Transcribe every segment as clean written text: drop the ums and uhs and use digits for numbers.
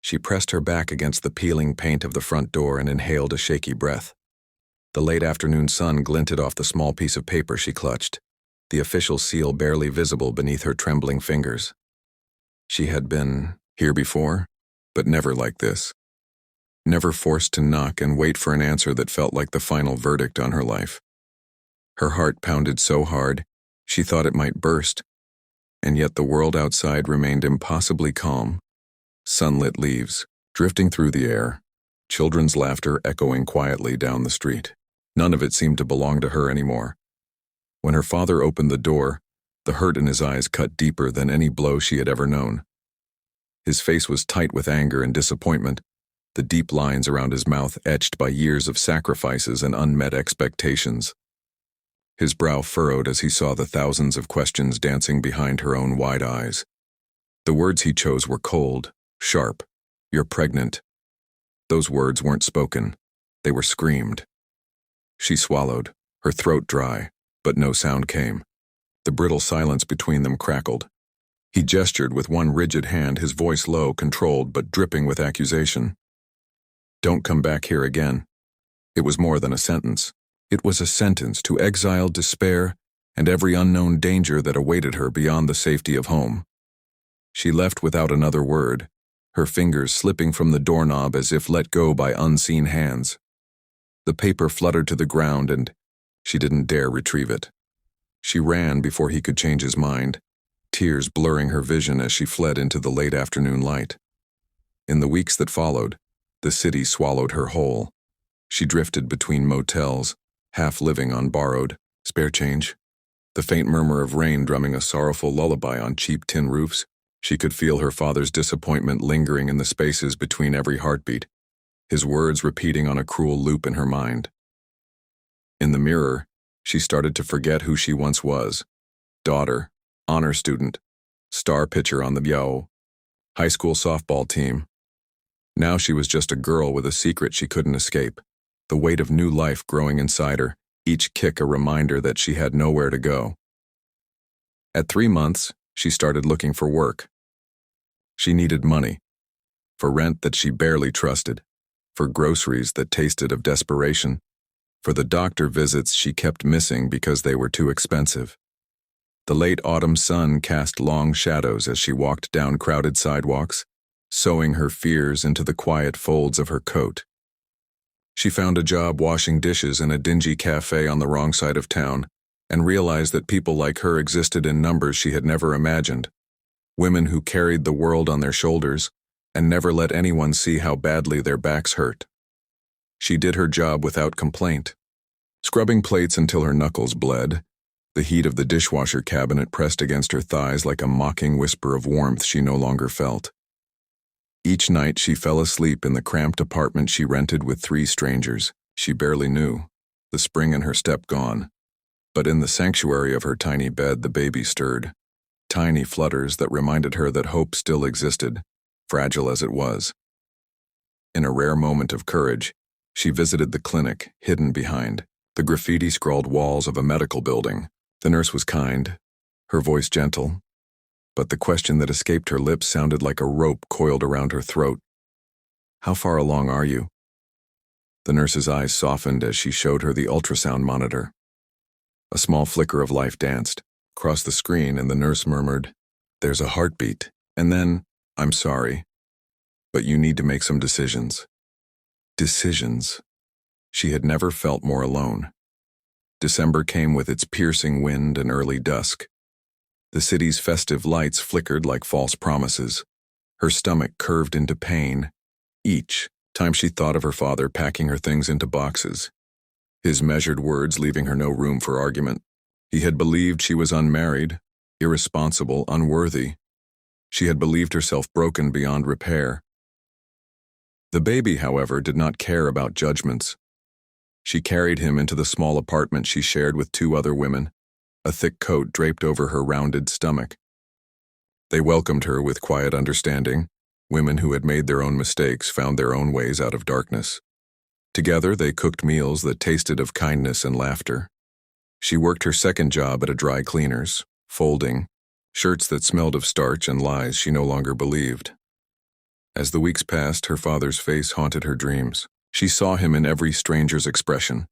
She pressed her back against the peeling paint of the front door and inhaled a shaky breath. The late afternoon sun glinted off the small piece of paper she clutched, the official seal barely visible beneath her trembling fingers. She had been here before, but never like this. Never forced to knock and wait for an answer that felt like the final verdict on her life. Her heart pounded so hard, she thought it might burst, and yet the world outside remained impossibly calm. Sunlit leaves, drifting through the air, children's laughter echoing quietly down the street. None of it seemed to belong to her anymore. When her father opened the door, the hurt in his eyes cut deeper than any blow she had ever known. His face was tight with anger and disappointment, the deep lines around his mouth etched by years of sacrifices and unmet expectations. His brow furrowed as he saw the thousands of questions dancing behind her own wide eyes. The words he chose were cold, sharp. "You're pregnant." Those words weren't spoken. They were screamed. She swallowed, her throat dry, but no sound came. The brittle silence between them crackled. He gestured with one rigid hand, his voice low, controlled, but dripping with accusation. "Don't come back here again." It was more than a sentence. It was a sentence to exile, despair, and every unknown danger that awaited her beyond the safety of home. She left without another word, her fingers slipping from the doorknob as if let go by unseen hands. The paper fluttered to the ground and she didn't dare retrieve it. She ran before he could change his mind, tears blurring her vision as she fled into the late afternoon light. In the weeks that followed, the city swallowed her whole. She drifted between motels, half living on borrowed, spare change. The faint murmur of rain drumming a sorrowful lullaby on cheap tin roofs. She could feel her father's disappointment lingering in the spaces between every heartbeat, his words repeating on a cruel loop in her mind. In the mirror, she started to forget who she once was. Daughter, honor student, star pitcher on the Yo high school softball team. Now she was just a girl with a secret she couldn't escape, the weight of new life growing inside her, each kick a reminder that she had nowhere to go. At 3 months, she started looking for work. She needed money, for rent that she barely trusted, for groceries that tasted of desperation, for the doctor visits she kept missing because they were too expensive. The late autumn sun cast long shadows as she walked down crowded sidewalks, sewing her fears into the quiet folds of her coat. She found a job washing dishes in a dingy cafe on the wrong side of town and realized that people like her existed in numbers she had never imagined, women who carried the world on their shoulders and never let anyone see how badly their backs hurt. She did her job without complaint, scrubbing plates until her knuckles bled, the heat of the dishwasher cabinet pressed against her thighs like a mocking whisper of warmth she no longer felt. Each night she fell asleep in the cramped apartment she rented with 3 strangers she barely knew, the spring in her step gone. But in the sanctuary of her tiny bed the baby stirred, tiny flutters that reminded her that hope still existed, fragile as it was. In a rare moment of courage, she visited the clinic, hidden behind the graffiti-scrawled walls of a medical building. The nurse was kind, her voice gentle, but the question that escaped her lips sounded like a rope coiled around her throat. "How far along are you?" The nurse's eyes softened as she showed her the ultrasound monitor. A small flicker of life danced across the screen and the nurse murmured, "There's a heartbeat," and then, "I'm sorry, but you need to make some decisions." Decisions. She had never felt more alone. December came with its piercing wind and early dusk. The city's festive lights flickered like false promises. Her stomach curved into pain each time she thought of her father packing her things into boxes, his measured words leaving her no room for argument. He had believed she was unmarried, irresponsible, unworthy. She had believed herself broken beyond repair. The baby, however, did not care about judgments. She carried him into the small apartment she shared with 2 other women, a thick coat draped over her rounded stomach. They welcomed her with quiet understanding. Women who had made their own mistakes found their own ways out of darkness. Together, they cooked meals that tasted of kindness and laughter. She worked her second job at a dry cleaner's, folding shirts that smelled of starch and lies she no longer believed. As the weeks passed, her father's face haunted her dreams. She saw him in every stranger's expression.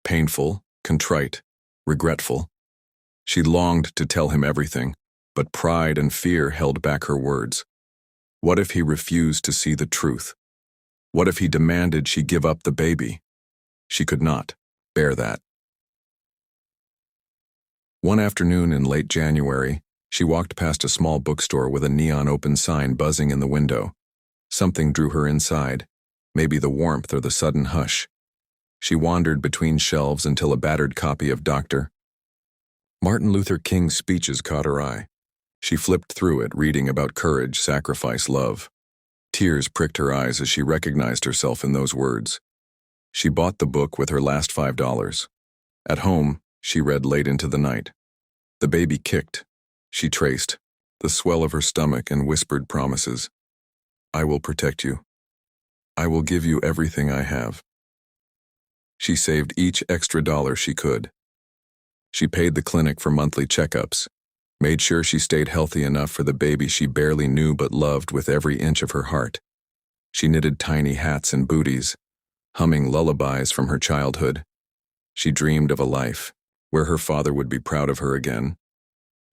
Painful, contrite, regretful. She longed to tell him everything, but pride and fear held back her words. What if he refused to see the truth? What if he demanded she give up the baby? She could not bear that. One afternoon in late January, she walked past a small bookstore with a neon open sign buzzing in the window. Something drew her inside, maybe the warmth or the sudden hush. She wandered between shelves until a battered copy of Dr. Martin Luther King's speeches caught her eye. She flipped through it, reading about courage, sacrifice, love. Tears pricked her eyes as she recognized herself in those words. She bought the book with her last $5. At home, she read late into the night. The baby kicked. She traced the swell of her stomach and whispered promises. I will protect you. I will give you everything I have. She saved each extra dollar she could. She paid the clinic for monthly checkups, made sure she stayed healthy enough for the baby she barely knew but loved with every inch of her heart. She knitted tiny hats and booties, humming lullabies from her childhood. She dreamed of a life where her father would be proud of her again.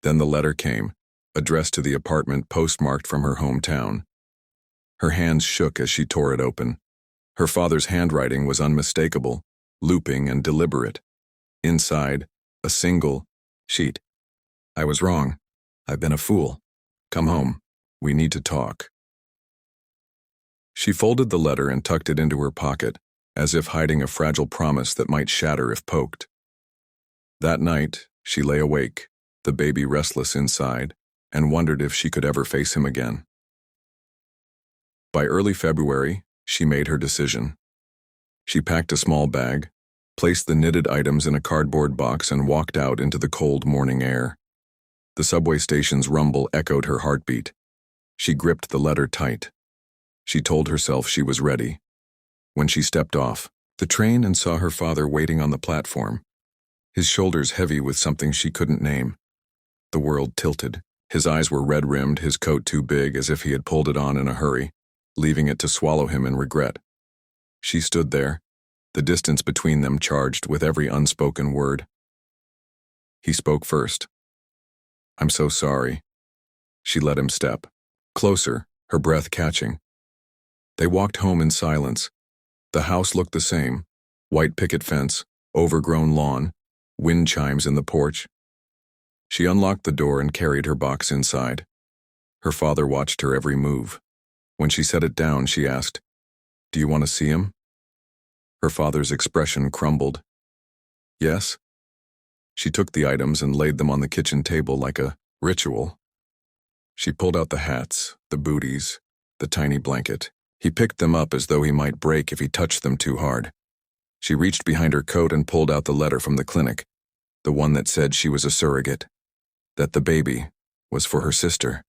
Then the letter came, addressed to the apartment postmarked from her hometown. Her hands shook as she tore it open. Her father's handwriting was unmistakable, looping and deliberate. Inside, a single sheet. I was wrong. I've been a fool. Come home. We need to talk. She folded the letter and tucked it into her pocket, as if hiding a fragile promise that might shatter if poked. That night, she lay awake, the baby restless inside, and wondered if she could ever face him again. By early February, she made her decision. She packed a small bag, placed the knitted items in a cardboard box, and walked out into the cold morning air. The subway station's rumble echoed her heartbeat. She gripped the letter tight. She told herself she was ready. When she stepped off the train and saw her father waiting on the platform, his shoulders heavy with something she couldn't name, the world tilted. His eyes were red-rimmed, his coat too big as if he had pulled it on in a hurry, leaving it to swallow him in regret. She stood there, the distance between them charged with every unspoken word. He spoke first. I'm so sorry. She let him step closer, her breath catching. They walked home in silence. The house looked the same, white picket fence, overgrown lawn, wind chimes in the porch. She unlocked the door and carried her box inside. Her father watched her every move. When she set it down, she asked, Do you want to see him? Her father's expression crumbled. Yes. She took the items and laid them on the kitchen table like a ritual. She pulled out the hats, the booties, the tiny blanket. He picked them up as though he might break if he touched them too hard. She reached behind her coat and pulled out the letter from the clinic, the one that said she was a surrogate, that the baby was for her sister.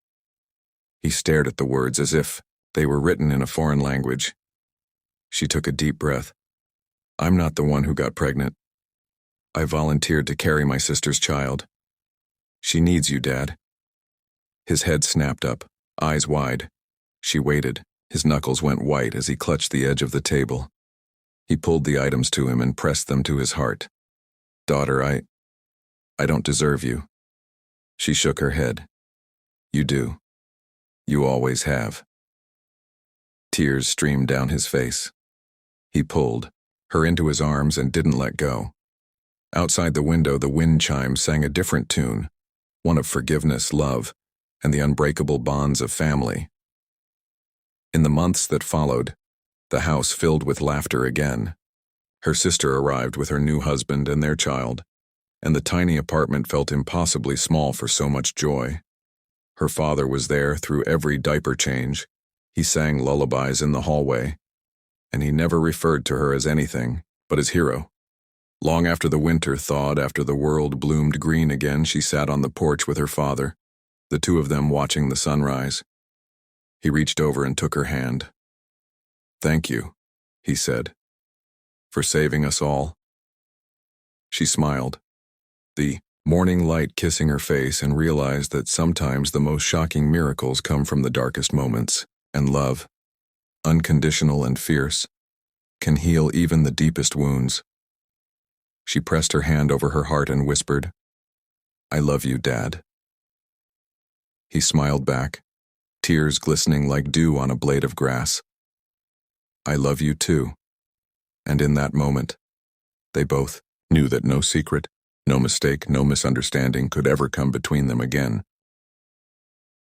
He stared at the words as if they were written in a foreign language. She took a deep breath. I'm not the one who got pregnant. I volunteered to carry my sister's child. She needs you, Dad. His head snapped up, eyes wide. She waited. His knuckles went white as he clutched the edge of the table. He pulled the items to him and pressed them to his heart. Daughter, I don't deserve you. She shook her head. You do. You always have. Tears streamed down his face. He pulled her into his arms and didn't let go. Outside the window, the wind chimes sang a different tune, one of forgiveness, love, and the unbreakable bonds of family. In the months that followed, the house filled with laughter again. Her sister arrived with her new husband and their child, and the tiny apartment felt impossibly small for so much joy. Her father was there through every diaper change. He sang lullabies in the hallway, and he never referred to her as anything but his hero. Long after the winter thawed, after the world bloomed green again, she sat on the porch with her father, the two of them watching the sunrise. He reached over and took her hand. Thank you, he said, for saving us all. She smiled, the morning light kissing her face, and realized that sometimes the most shocking miracles come from the darkest moments, and love, unconditional and fierce, can heal even the deepest wounds. She pressed her hand over her heart and whispered, "I love you, Dad." He smiled back, tears glistening like dew on a blade of grass. "I love you too." And in that moment, they both knew that no secret, no mistake, no misunderstanding could ever come between them again.